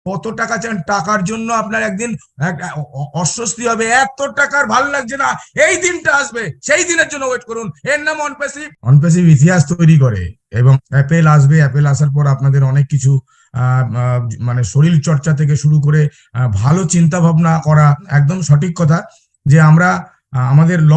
কত টাকা চান, টাকার জন্য আপনার একদিন অস্বস্তি হবে, এত টাকার ভালো লাগছে না, এই দিনটা আসবে, সেই দিনের জন্য ওয়েট করুন। এর নাম অনপ্যাসিভ। অনপ্যাসিভ ইতিহাস তৈরি করে। এবং অ্যাপেল আসবে, অ্যাপেল আসার পর আপনাদের অনেক কিছু মানে শরীর চর্চা থেকে শুরু করে ভালো চিন্তা ভাবনা করা, একদম সঠিক কথা যে আমরা আমাদের ল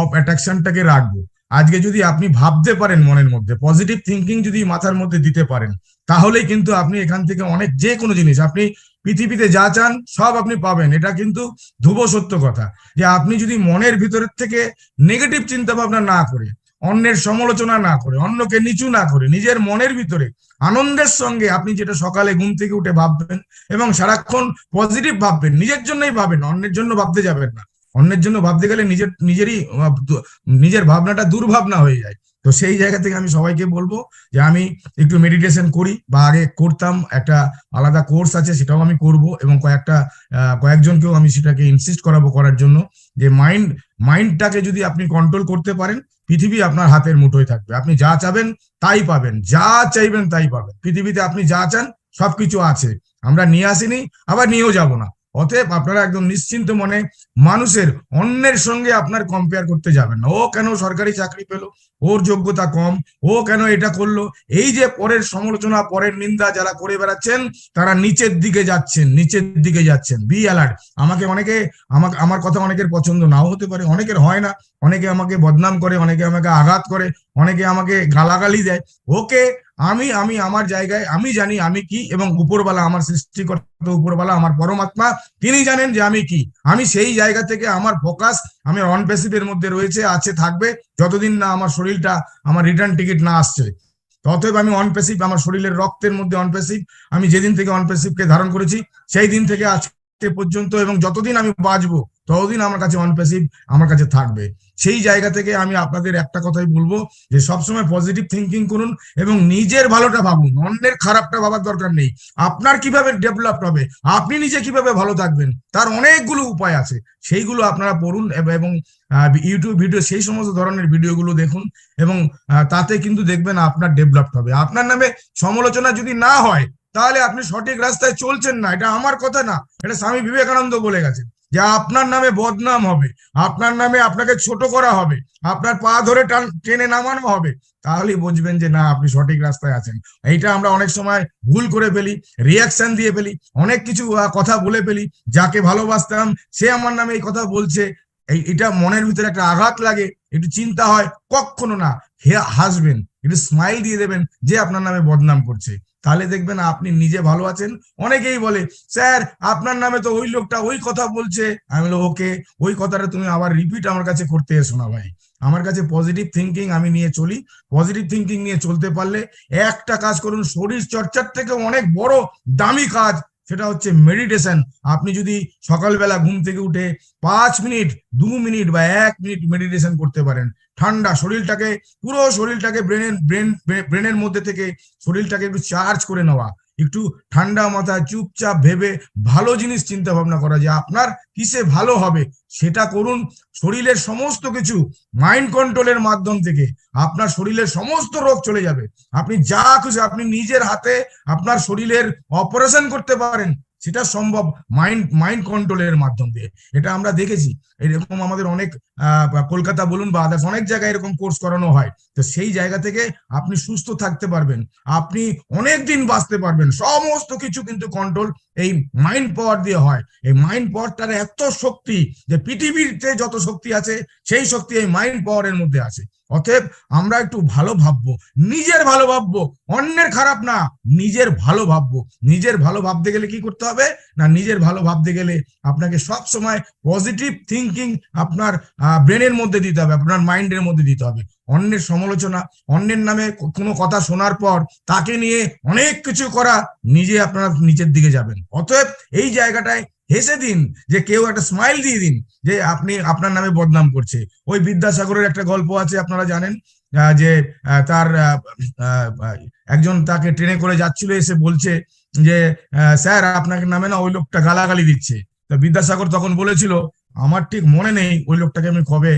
অফ অ্যাট্রাকশনটাকে রাখবো। আজকে যদি আপনি ভাবতে পারেন, মনের মধ্যে পজিটিভ থিঙ্কিং যদি মাথার মধ্যে দিতে পারেন, তাহলেই কিন্তু আপনি এখান থেকে অনেক, যে কোনো জিনিস আপনি পৃথিবীতে যা চান সব আপনি পাবেন। এটা কিন্তু ধ্রুব সত্য কথা, যে আপনি যদি মনের ভিতরের থেকে নেগেটিভ চিন্তা ভাবনা না করে, অন্যের সমালোচনা না করে, অন্যকে নিচু না করে, নিজের মনের ভিতরে আনন্দের সঙ্গে আপনি যেটা সকালে ঘুম থেকে উঠে ভাববেন এবং সারাক্ষণ পজিটিভ ভাববেন, নিজের জন্যই ভাবেন, অন্যের জন্য ভাবতে যাবেন না। অন্যের জন্য ভাবতে গেলে নিজের ভাবনাটা দুর্ভাবনা হয়ে যায়। তো সেই জায়গা থেকে আমি সবাইকে বলবো যে আমি একটু মেডিটেশন করি, বা আগে করতাম, একটা আলাদা কোর্স আছে সেটাও আমি করব, এবং কয়েকজনকেও আমি সেটাকে ইনসিস্ট করাবো করার জন্য, যে মাইন্ডটাকে যদি আপনি কন্ট্রোল করতে পারেন, পৃথিবী আপনার হাতের মুঠোয় থাকবে। আপনি যা চাবেন তাই পাবেন, যা চাইবেন তাই পাবেন। পৃথিবীতে আপনি যা চান সবকিছু আছে, আমরা নিয়ে আসিনি, আবার নিয়েও যাব না। অতএব আপনারা একদম নিশ্চিন্ত মনে মানুষের, অন্যের সঙ্গে আপনার কম্পেয়ার করতে যাবেন না। ও কেন সরকারি চাকরি পেলো, ওর যোগ্যতা কম, ও কেন এটা করলো, এই যে পরের সমালোচনা, পরের নিন্দা যারা করে বেড়াচ্ছেন, তারা নিচের দিকে যাচ্ছেন, নিচের দিকে যাচ্ছেন। Be alert. আমার কথা অনেকের পছন্দ নাও হতে পারে, অনেকের হয় না, অনেকে আমাকে বদনাম করে, অনেকে আমাকে আঘাত করে, অনেকে আমাকে গালাগালি দেয়। ওকে, আমি আমি আমার জায়গায় আমি জানি আমি কি, এবং উপরওয়ালা, আমার সৃষ্টিকর্তা উপরওয়ালা, আমার পরমাত্মা, তিনি জানেন যে আমি কি। আমি সেই জায়গা থেকে আমার ফোকাস আমি অনপ্যাসিভের মধ্যে রয়েছে, আছে, থাকবে, যতদিন না আমার শরীরটা আমার রিটার্ন টিকিট না আসছে। অতএব আমি অনপ্যাসিভ, আমার শরীরের রক্তের মধ্যে অনপ্যাসিভ। আমি যেদিন থেকে অনপ্যাসিভকে ধারণ করেছি সেই দিন থেকে আজকে পর্যন্ত, এবং যতদিন আমি বাঁচবো ততদিন আমার কাছে অনপ্যাসিভ আমার কাছে থাকবে। সেই জায়গা থেকে আমি আপনাদের একটা কথাই বলবো, যে সবসময় পজিটিভ থিঙ্কিং করুন এবং নিজের ভালোটা ভাবুন, অন্যের খারাপটা ভাবার দরকার নেই। আপনার কিভাবে ডেভেলপ হবে, আপনি নিজে কিভাবে ভালো থাকবেন, তার অনেকগুলো উপায় আছে, সেইগুলো আপনারা পড়ুন এবং ইউটিউব ভিডিও, সেই সমস্ত ধরনের ভিডিওগুলো দেখুন, এবং তাতে কিন্তু দেখবেন আপনার ডেভেলপ হবে। আপনার নামে সমালোচনা যদি না হয়, তাহলে আপনি সঠিক রাস্তায় চলছেন না। এটা আমার কথা না, এটা স্বামী বিবেকানন্দ বলে গেছেন, যে আপনার নামে বদনাম হবে, আপনার নামে আপনাকে ছোট করা হবে, আপনার পা ধরে টেনে নামানো হবে, তাহলেই বুঝবেন যে না, আপনি সঠিক রাস্তায় আছেন। এইটা আমরা অনেক সময় ভুল করে ফেলি, রিয়াকশন দিয়ে ফেলি, অনেক কিছু কথা বলে ফেলি। যাকে ভালোবাসতাম সে আমার নামে এই কথা বলছে, এটা মনের ভিতরে একটা আঘাত লাগে, একটু চিন্তা হয়, কখনো না, হাসবেন, একটু স্মাইল দিয়ে দেবেন যে আপনার নামে বদনাম করছে, তাহলে দেখবেন আপনি নিজে ভালো আছেন। অনেকেই বলে, স্যার আপনার নামে তো ওই লোকটা ওই কথা বলছে। আমি বলি, ওকে, ওই কথাটা তুমি আবার রিপিট আমার কাছে করতে এসো না ভাই। আমার কাছে পজিটিভ থিঙ্কিং আমি নিয়ে চলি। পজিটিভ থিঙ্কিং নিয়ে চলতে পারলে একটা কাজ করুন, শরীর চর্চার থেকে অনেক বড় দামি কাজ, সেটা হচ্ছে মেডিটেশন। আপনি যদি সকালবেলা ঘুম থেকে উঠে 5 মিনিট, 2 মিনিট বা 1 মিনিট মেডিটেশন করতে পারেন, ঠান্ডা শরীরটাকে, পুরো শরীরটাকে, ব্রেনের মধ্যে থেকে শরীরটাকে একটু চার্জ করে নেওয়া, একটু ঠান্ডা মাথায় চুপচাপ ভেবে ভালো জিনিস চিন্তা ভাবনা করা, যে আপনার কিসে ভালো হবে সেটা করুন। শরীরের সমস্ত কিছু মাইন্ড কন্ট্রোলের মাধ্যম থেকে আপনার শরীরের সমস্ত রোগ চলে যাবে। আপনি যা খুশি, আপনি নিজের হাতে আপনার শরীরের অপারেশন করতে পারেন, সেটা সম্ভব মাইন্ড কন্ট্রোলের মাধ্যম দিয়ে। এটা আমরা দেখেছি, এরকম আমাদের অনেক কলকাতা বলুন বা আদার্স অনেক জায়গায় এরকম কোর্স করানো হয়। তো সেই জায়গা থেকে আপনি সুস্থ থাকতে পারবেন, আপনি অনেক দিন বাঁচতে পারবেন। সমস্ত কিছু কিন্তু কন্ট্রোল এই মাইন্ড পাওয়ার দিয়ে হয়। এই মাইন্ড পাওয়ারটার এত শক্তি, যে পৃথিবীতে যত শক্তি আছে সেই শক্তি এই মাইন্ড পাওয়ারের মধ্যে আছে। অতএব আমরা একটু ভালো ভাববো, নিজের ভালো ভাববো, অন্যের খারাপ না, নিজের ভালো ভাববো। নিজের ভালো ভাবতে গেলে কি করতে হবে না, নিজের ভালো ভাবতে গেলে আপনাকে সব সময় পজিটিভ থিঙ্কিং আপনার ব্রেনের মধ্যে দিতে হবে, আপনার মাইন্ডের মধ্যে দিতে হবে। অন্যের সমালোচনা, অন্যের নামে কোনো কথা শোনার পর তাকে নিয়ে অনেক কিছু করা, নিজে আপনারা নিচের দিকে যাবেন। অতএব এই জায়গাটায় হেসে দিন, যে কেউ একটা স্মাইল দিয়ে দিন, যে আপনি আপনার নামে বদনাম করছে। ওই বিদ্যাসাগরের একটা গল্প আছে, আপনারা জানেন, যে তার একজন তাকে ট্রেনে করে যাচ্ছিল, এসে বলছে যে স্যার আপনাকে নামে না ওই লোকটা গালাগালি দিচ্ছে। তা বিদ্যাসাগর তখন বলেছিল, আমার ঠিক মনে নেই ওই লোকটাকে আমি কবে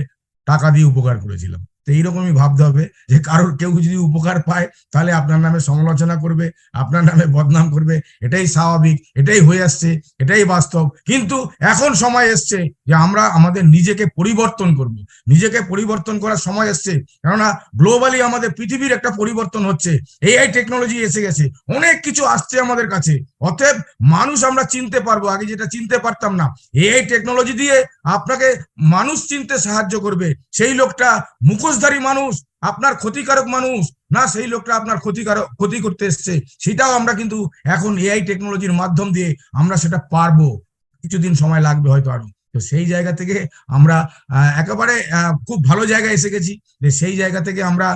টাকা দিয়ে উপকার করেছিলাম। তো এইরকমই ভাবতে হবে যে কারোর কেউ যদি উপকার পায় তাহলে আপনার নামে সমালোচনা করবে, আপনার নামে বদনাম করবে, এটাই স্বাভাবিক, এটাই হয়ে আসছে, এটাই বাস্তব। কিন্তু এখন সময় এসছে যে আমরা আমাদের নিজেকে পরিবর্তন করব, নিজেকে পরিবর্তন করার সময় এসছে। কেননা গ্লোবালি আমাদের পৃথিবীর একটা পরিবর্তন হচ্ছে, এআই টেকনোলজি এসে গেছে, অনেক কিছু আসছে আমাদের কাছে। অতএব মানুষ আমরা চিনতে পারবো, আগে যেটা চিনতে পারতাম না। এআই টেকনোলজি দিয়ে আপনাকে মানুষ চিনতে সাহায্য করবে। সেই লোকটা মুখোশধারী মানুষ, আপনার ক্ষতিকারক মানুষ না, সেই লোকটা আপনার ক্ষতি করতে এসছে, সেটাও আমরা কিন্তু এখন এআই টেকনোলজির মাধ্যম দিয়ে আমরা সেটা পারবো। কিছুদিন সময় লাগবে হয়তো আরো। তো সেই জায়গা থেকে আমরা একেবারে খুব ভালো জায়গায় এসে গেছি, যে সেই জায়গা থেকে আমরা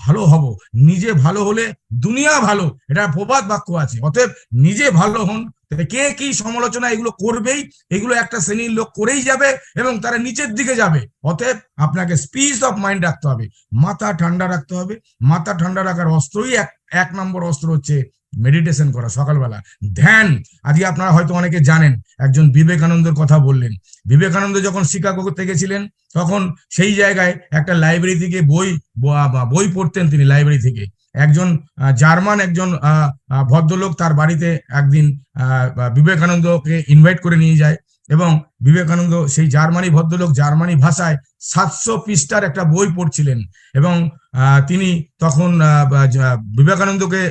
ভালো হব। নিজে ভালো হলে দুনিয়া ভালো, এটা প্রবাদ বাক্য আছে। অতএব নিজে ভালো হন। কে কি সমালোচনা এগুলো করবেই, এগুলো একটা শ্রেণীর লোক করেই যাবে এবং তারা নিচের দিকে যাবে। অতএব আপনাকে পিস অফ মাইন্ড রাখতে হবে, মাথা ঠান্ডা রাখতে হবে। মাথা ঠান্ডা রাখার অস্ত্রই এক নম্বর অস্ত্র হচ্ছে মেডিটেশন করা, সকালবেলা ধ্যান। আজকে আপনারা হয়তো অনেকে জানেন, একজন বিবেকানন্দের কথা বললেন। বিবেকানন্দ যখন শিকাগোতে গেছিলেন তখন সেই জায়গায় একটা লাইব্রেরি থেকে বই পড়তেন তিনি। লাইব্রেরি থেকে একজন জার্মান একজন ভদ্রলোক তার বাড়িতে একদিন বিবেকানন্দকে ইনভাইট করে নিয়ে যায় এবং বিবেকানন্দ সেই জার্মানি ভদ্রলোক জার্মানি ভাষায় 700 পৃষ্ঠার একটা বই পড়ছিলেন এবং তিনি তখন বিবেকানন্দকে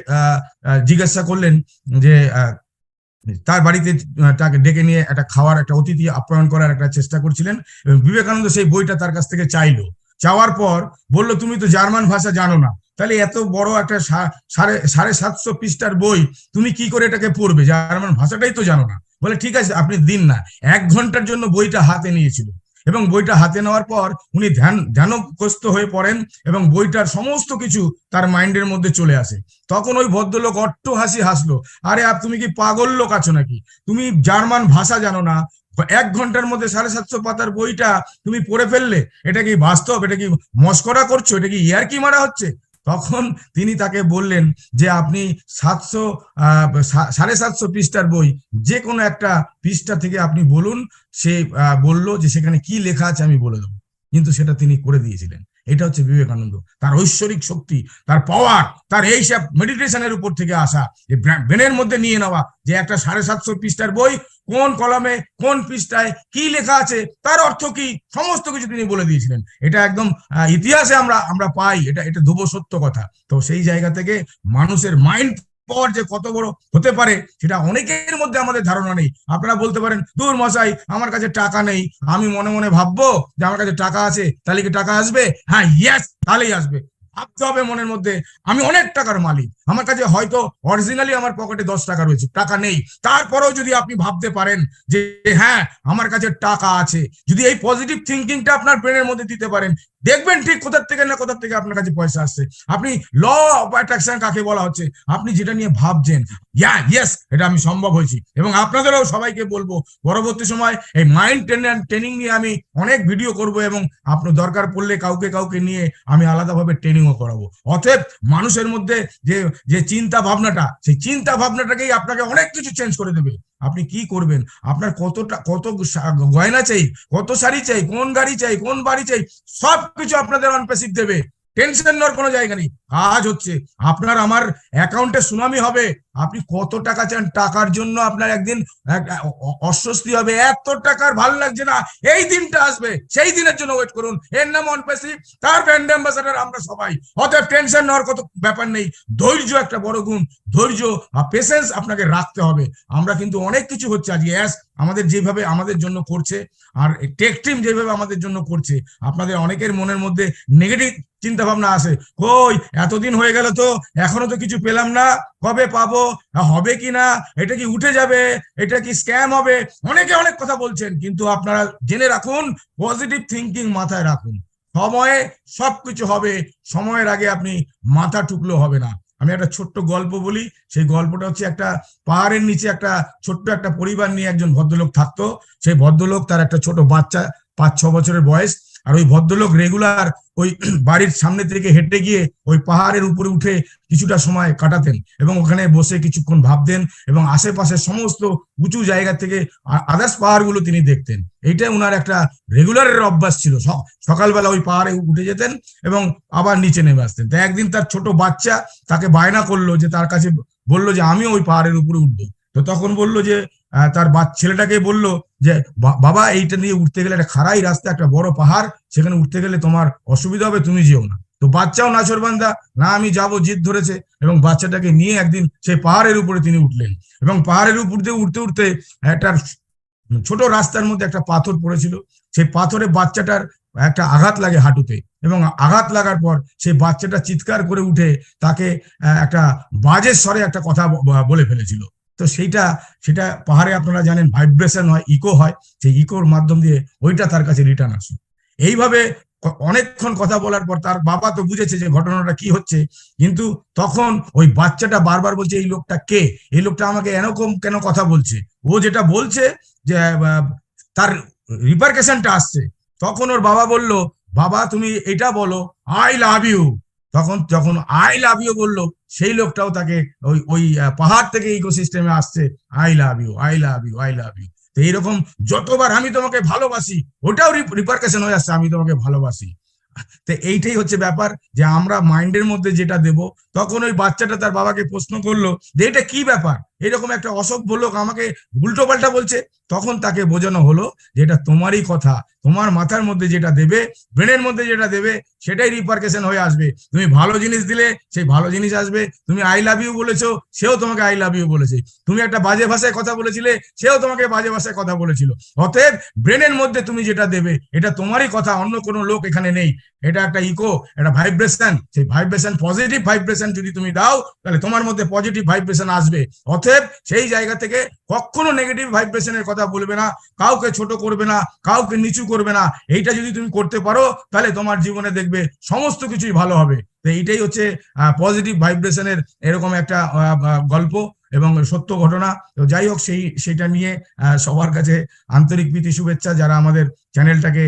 জিজ্ঞাসা করলেন যে তার বাড়িতে তাকে ডেকে নিয়ে একটা খাওয়ার, একটা অতিথি আপ্যায়ন করার একটা চেষ্টা করছিলেন এবং বিবেকানন্দ সেই বইটা তার কাছ থেকে চাইলো। চাওয়ার পর বললো, তুমি তো জার্মান ভাষা জানো না, তাহলে এত বড় একটা 750 পৃষ্ঠার বই তুমি কি করে এটাকে পড়বে, জার্মান ভাষাটাই তো জানো না। বলে ঠিক আছে আপনি দিন না। 1 ঘন্টার জন্য বইটা হাতে নিয়েছিল এবং বইটা হাতে নেওয়ার পর উনি ধ্যানগ্রস্ত হয়ে পড়েন এবং বইটার সমস্ত কিছু তার মাইন্ডের মধ্যে চলে আসে। তখন ওই ভদ্রলোক অট্ট হাসি হাসলো, আরে তুমি কি পাগল লোক আছো নাকি, তুমি জার্মান ভাষা জানো না, 1 ঘন্টার মধ্যে 750 পাতার বইটা তুমি পড়ে ফেললে, এটা কি বাস্তব, এটা কি মস্করা করছো, এটা কি ইয়ার্কি মারা হচ্ছে? তখন তিনি তাকে বললেন যে আপনি 750 পৃষ্ঠার বই যে কোনো একটা পৃষ্ঠা থেকে আপনি বলুন। সে বললো যে সেখানে কি লেখা আছে আমি বলে দেবো, কিন্তু সেটা তিনি করে দিয়েছিলেন। এটা হচ্ছে বিবেকানন্দ, তার ঐশ্বরিক শক্তি, তার পাওয়ার, তার এইসব মেডিটেশনের উপর থেকে আসা, ব্রেনের মধ্যে নিয়ে নেওয়া যে একটা 750 পৃষ্ঠার বই কোন কলমে কোন পৃষ্ঠায় কি লেখা আছে, তার অর্থ কি, সমস্ত কিছু তিনি বলে দিয়েছিলেন। এটা একদম ইতিহাসে আমরা পাই, এটা ধ্রুব সত্য কথা। তো সেই জায়গা থেকে মানুষের মাইন্ড পাওয়ার যে কত বড় হতে পারে সেটা অনেকের মধ্যে আমাদের ধারণা নেই। আপনারা বলতে পারেন, দূর মশাই আমার কাছে টাকা নেই, আমি মনে মনে ভাববো যে আমার কাছে টাকা আছে, তাহলে কি টাকা আসবে? হ্যাঁ, ইয়েস, তাহলেই আসবে। ভাবতে হবে মনের মধ্যে আমি অনেক টাকার মালিক, আমার কাছে হয়তো অরিজিনালি আমার পকেটে 10 টাকা রয়েছে, টাকা নেই, তারপরেও যদি আপনি ভাবতে পারেন যে হ্যাঁ আমার কাছে টাকা আছে, যদি এই পজিটিভ থিঙ্কিংটা আপনার ব্রেনের মধ্যে দিতে পারেন, দেখবেন ঠিক কোথা থেকে না কোথা থেকে আপনার কাছে পয়সা আসছে। আপনি ল অফ অ্যাট্রাকশন কাকে বলা হচ্ছে, আপনি যেটা নিয়ে ভাবছেন, ইয়েস এটা আমি সম্ভব হয়েছি। এবং আপনাদেরও সবাইকে বলবো পরবর্তী সময় এই মাইন্ড ট্রেনিং নিয়ে আমি অনেক ভিডিও করব এবং আপনার দরকার পড়লে কাউকে নিয়ে আমি আলাদাভাবে ট্রেনিংও করাবো। অতএব মানুষের মধ্যে যে চিন্তা ভাবনাটা, সেই চিন্তা ভাবনাটাকেই আপনাকে অনেক কিছু চেঞ্জ করে দেবে। আপনি কি করবেন, আপনার কত গয়না চাই, কত শাড়ি চাই, কোন গাড়ি চাই, কোন বাড়ি চাই, সবকিছু আপনাদের অনপ্যাসিভ দেবে। টেনশন নেওয়ার কোনো জায়গা নেই। কাজ হচ্ছে আপনার আমার অ্যাকাউন্টে সুনামি হবে। আপনি কত টাকা চান, টাকার জন্য আপনার একদিন অস্বস্তি হবে, এত টাকার ভালো লাগছে না, এই দিনটা আসবে, সেই দিনের জন্য ওয়েট করুন। এর নাম অনপ্যাসিভ, তার ব্র্যান্ড অ্যাম্বাসাডার আমরা সবাই। অতএব টেনশন নেওয়ার কত ব্যাপার নেই। ধৈর্য একটা বড় গুণ, ধৈর্য আর পেশেন্স আপনাকে রাখতে হবে। আমরা কিন্তু অনেক কিছু হচ্ছে আজকে আমাদের যেভাবে আমাদের জন্য করছে, আর টেক টিম যেভাবে আমাদের জন্য করছে, আপনাদের অনেকের মনের মধ্যে নেগেটিভ চিন্তা ভাবনা আসে, কই এতদিন হয়ে গেল তো এখনো তো কিছু পেলাম না, কবে পাবো, হবে কি না, এটা কি উঠে যাবে, এটা কি স্ক্যাম হবে, অনেকে অনেক কথা বলছেন। কিন্তু আপনারা জেনে রাখুন, পজিটিভ থিঙ্কিং মাথায় রাখুন, সময়ে সবকিছু হবে। সময়ের আগে আপনি মাথা টুকলো হবে না। আমি একটা ছোট্ট গল্প বলি। সেই গল্পটা হচ্ছে, একটা পাহাড়ের নিচে একটা ছোট্ট একটা পরিবার নিয়ে একজন ভদ্রলোক থাকতো। সেই ভদ্রলোক, তার একটা ছোট বাচ্চা 5-6 বছরের বয়স, আর ওই ভদ্রলোক রেগুলার ওই বাড়ির সামনে থেকে হেঁটে গিয়ে ওই পাহাড়ের উপরে উঠে কিছুটা সময় কাটাতেন এবং ওখানে বসে কিছুক্ষণ ভাবতেন এবং আশেপাশের সমস্ত উঁচু জায়গা থেকে আদার্স পাহাড়গুলো তিনি দেখতেন। এইটাই ওনার একটা রেগুলারের অভ্যাস ছিল। সকালবেলা ওই পাহাড়ে উঠে যেতেন এবং আবার নিচে নেমে আসতেন। তাই একদিন তার ছোট বাচ্চা তাকে বায়না করলো, যে তার কাছে বললো যে আমিও ওই পাহাড়ের উপরে উঠবো। তো তখন বললো যে তার ছেলেটাকে বললো যে বাবা, এইটা নিয়ে উঠতে গেলে একটা খাড়াই রাস্তা, একটা বড় পাহাড়, সেখানে উঠতে গেলে তোমার অসুবিধা হবে, তুমি যেও না। তো বাচ্চাও নাছোড়বান্দা, না আমি যাবো, জিদ ধরেছে এবং বাচ্চাটাকে নিয়ে একদিন সেই পাহাড়ের উপরে তিনি উঠলেন এবং পাহাড়ের উপর দিয়ে উঠতে উঠতে একটা ছোট রাস্তার মধ্যে একটা পাথর পড়েছিল। সেই পাথরে বাচ্চাটার একটা আঘাত লাগে হাঁটুতে এবং আঘাত লাগার পর সেই বাচ্চাটা চিৎকার করে উঠে তাকে একটা বাজে স্বরে একটা কথা বলে ফেলেছিল। তো সেটা পাহাড়ে আপনারা জানেন ভাইব্রেশন হয়, ইকো হয়, সেই ইকোর মাধ্যম দিয়ে ওইটা তার কাছে রিটার্ন আসে। এইভাবে অনেকক্ষণ কথা বলার পর তার বাবা তো বুঝেছে যে ঘটনাটা কি হচ্ছে, কিন্তু তখন ওই বাচ্চাটা বারবার বলছে এই লোকটা কে, এই লোকটা আমাকে এরকম কেন কথা বলছে। ও যেটা বলছে যে তার রিপারকেশনটা আসছে। তখন ওর বাবা বলল, বাবা তুমি এটা বলো আই লাভ ইউ। যখন আই লাভ ইউ বললো, সেই লোকটাও তাকে ওই পাহাড় থেকে ইকোসিস্টেমে আসছে, I love you, I love you, I love you. তো এইরকম যতবার আমি তোমাকে ভালোবাসি, ওটাও রিপারকেশন হয়ে আসছে, আমি তোমাকে ভালোবাসি। তো এইটাই হচ্ছে ব্যাপার, যে আমরা মাইন্ডের মধ্যে যেটা দেব। তখন ওই বাচ্চাটা তার বাবাকে প্রশ্ন করলো যে এটা কি ব্যাপার, এরকম একটা অসভ্য লোক আমাকে উল্টো পাল্টা বলছে। তখন তাকে বোঝানো হলো যে এটা তোমারই কথা, তোমার মাথার মধ্যে যেটা দেবে, ব্রেনের মধ্যে যেটা দেবে, সেটাই রিপারকেশন হয়ে আসবে। তুমি ভালো জিনিস দিলে সেই ভালো জিনিস আসবে, তুমি আই লাভ ইউ বলেছো, সেও তোমাকে আই লাভ ইউ বলেছে। তুমি একটা বাজে ভাষায় কথা বলেছিলে, সেও তোমাকে বাজে ভাষায় কথা বলেছিল। অতএব ব্রেনের মধ্যে তুমি যেটা দেবে, এটা তোমারই কথা, অন্য কোনো লোক এখানে নেই। এটা একটা ইকো, একটা ভাইব্রেশন। সেই ভাইব্রেশন, পজিটিভ ভাইব্রেশন যদি তুমি দাও, তাহলে তোমার মধ্যে পজিটিভ ভাইব্রেশন আসবে। অতএব সেই জায়গা থেকে কখনো নেগেটিভ ভাইব্রেশনের কথা বলবে না, কাউকে ছোট করবে না, কাউকে নিচু করবে না। এইটা যদি তুমি করতে পারো, তাহলে তোমার জীবনে দেখবে সমস্ত কিছুই ভালো হবে। তো এইটাই হচ্ছে পজিটিভ ভাইব্রেশনের এরকম একটা গল্প এবং সত্য ঘটনা। তো যাই হোক, সেইটা নিয়ে সবার কাছে আন্তরিক প্রীতি শুভেচ্ছা, যারা আমাদের চ্যানেলটাকে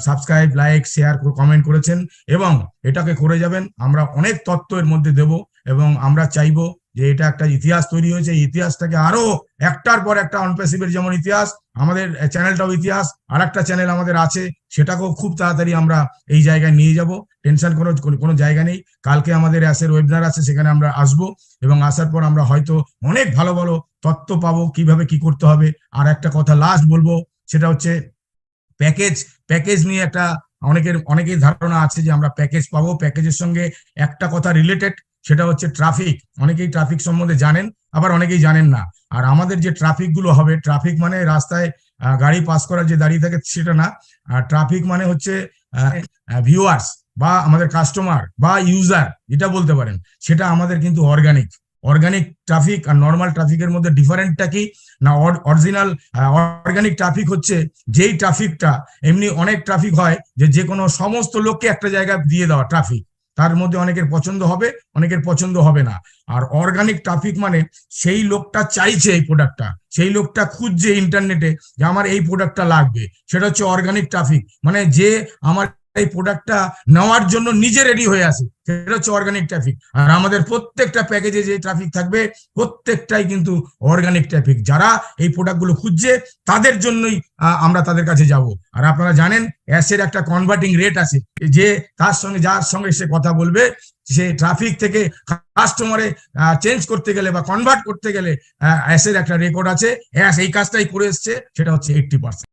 সাবস্ক্রাইব, লাইক, শেয়ার, কমেন্ট করেছেন এবং এটাকে করে যাবেন। আমরা অনেক তথ্য এর মধ্যে দেব এবং আমরা চাইবো যে এটা একটা ইতিহাস তৈরি হয়েছে, এই ইতিহাসটাকে আরো একটার পর একটা, অনপ্যাসিভের যেমন ইতিহাস, আমাদের চ্যানেলটাও ইতিহাস। আর একটা চ্যানেল আমাদের আছে, সেটাকেও খুব তাড়াতাড়ি আমরা এই জায়গায় নিয়ে যাব, টেনশন কোনো জায়গা নেই। কালকে আমাদের অ্যাসের ওয়েবিনার আছে, সেখানে আমরা আসবো এবং আসার পর আমরা হয়তো অনেক ভালো ভালো তথ্য পাবো কিভাবে কি করতে হবে। আর একটা কথা লাস্ট বলবো, সেটা হচ্ছে প্যাকেজ নিয়ে একটা অনেকেই ধারণা আছে যে আমরা প্যাকেজ পাবো। প্যাকেজের সঙ্গে একটা কথা রিলেটেড, সেটা হচ্ছে ট্রাফিক। অনেকেই ট্রাফিক সম্বন্ধে জানেন, আবার অনেকেই জানেন না। আর আমাদের যে ট্রাফিক গুলো হবে, ট্রাফিক মানে রাস্তায় গাড়ি পাস করার যে দাঁড়িয়ে থাকে সেটা না। ট্রাফিক মানে হচ্ছে ভিউয়ার্স বা আমাদের কাস্টমার বা ইউজার, যেটা বলতে পারেন, সেটা আমাদের কিন্তু অর্গানিক ট্রাফিক আর নর্মাল ট্রাফিকের মধ্যে ডিফারেন্টটা কি না, অরিজিনাল অর্গানিক ট্রাফিক হচ্ছে যেই ট্রাফিকটা, এমনি অনেক ট্রাফিক হয় যে কোনো সমস্ত লোককে একটা জায়গায় দিয়ে দেওয়া ট্রাফিক, তার মধ্যে অনেকের পছন্দ হবে, অনেকের পছন্দ হবে না। আর অর্গানিক ট্রাফিক মানে সেই লোকটা চাইছে এই প্রোডাক্টটা, সেই লোকটা খুঁজছে ইন্টারনেটে যে আমার এই প্রোডাক্টটা লাগবে, সেটা হচ্ছে অর্গানিক ট্রাফিক। মানে যে আমার এই প্রোডাক্টটা নেওয়ার জন্য নিজে রেডি হয়ে আসে, সেটা হচ্ছে অর্গানিক ট্রাফিক। আর আমাদের প্রত্যেকটা প্যাকেজে যে ট্রাফিক থাকবে, প্রত্যেকটাই কিন্তু অর্গানিক ট্রাফিক। যারা এই প্রোডাক্টগুলো খুঁজছে, তাদের জন্যই আমরা তাদের কাছে যাব। আর আপনারা জানেন অ্যাসের একটা কনভার্টিং রেট আছে, যে যার সঙ্গে সে কথা বলবে, সে ট্রাফিক থেকে কাস্টমারে চেঞ্জ করতে গেলে বা কনভার্ট করতে গেলে অ্যাসের একটা রেকর্ড আছে। অ্যাস এই কাজটাই করে এসছে, সেটা হচ্ছে 80%।